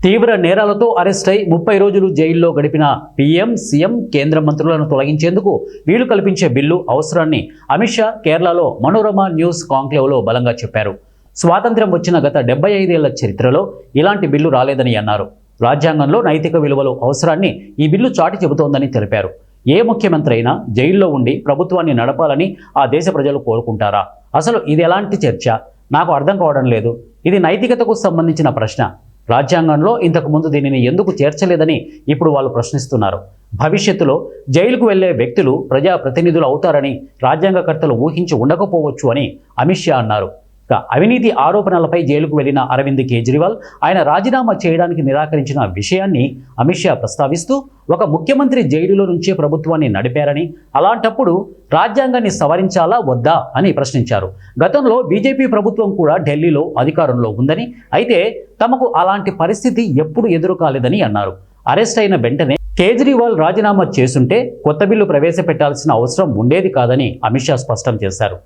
తీవ్ర నేరాలతో అరెస్ట్ అయి 30 రోజులు జైల్లో గడిపిన పీఎం, సీఎం, కేంద్ర మంత్రులను తొలగించేందుకు వీలు కల్పించే బిల్లు అవసరాన్ని అమిత్ షా కేరళలో మనోరమ న్యూస్ కాంక్లేవ్లో బలంగా చెప్పారు. స్వాతంత్ర్యం వచ్చిన గత 75 ఏళ్ల చరిత్రలో ఇలాంటి బిల్లు రాలేదని అన్నారు. రాజ్యాంగంలో నైతిక విలువలు అవసరాన్ని ఈ బిల్లు చాటి చెబుతోందని తెలిపారు. ఏ ముఖ్యమంత్రి అయినా జైల్లో ఉండి ప్రభుత్వాన్ని నడపాలని ఆ దేశ ప్రజలు కోరుకుంటారా? అసలు ఇది ఎలాంటి చర్చ? నాకు అర్థం కావడం లేదు. ఇది నైతికతకు సంబంధించిన ప్రశ్న. రాజ్యాంగంలో ఇంతకు ముందు దీనిని ఎందుకు చేర్చలేదని ఇప్పుడు వాళ్ళు ప్రశ్నిస్తున్నారు. భవిష్యత్తులో జైలుకు వెళ్లే వ్యక్తులు ప్రజాప్రతినిధులు అవుతారని రాజ్యాంగకర్తలు ఊహించి ఉండకపోవచ్చు అని అమిత్ షా అన్నారు. అవినీతి ఆరోపణలపై జైలుకు వెళ్లిన అరవింద్ కేజ్రీవాల్ ఆయన రాజీనామా చేయడానికి నిరాకరించిన విషయాన్ని అమిత్ షా ప్రస్తావిస్తూ, ఒక ముఖ్యమంత్రి జైలులో నుంచే ప్రభుత్వాన్ని నడిపారని, అలాంటప్పుడు రాజ్యాంగాన్ని సవరించాలా వద్దా అని ప్రశ్నించారు. గతంలో బీజేపీ ప్రభుత్వం కూడా ఢిల్లీలో అధికారంలో ఉందని, అయితే తమకు అలాంటి పరిస్థితి ఎప్పుడు ఎదురు కాలేదని అన్నారు. అరెస్ట్ అయిన వెంటనే కేజ్రీవాల్ రాజీనామా చేసుంటే కొత్త బిల్లు ప్రవేశపెట్టాల్సిన అవసరం ఉండేది కాదని అమిత్ షా స్పష్టం చేశారు.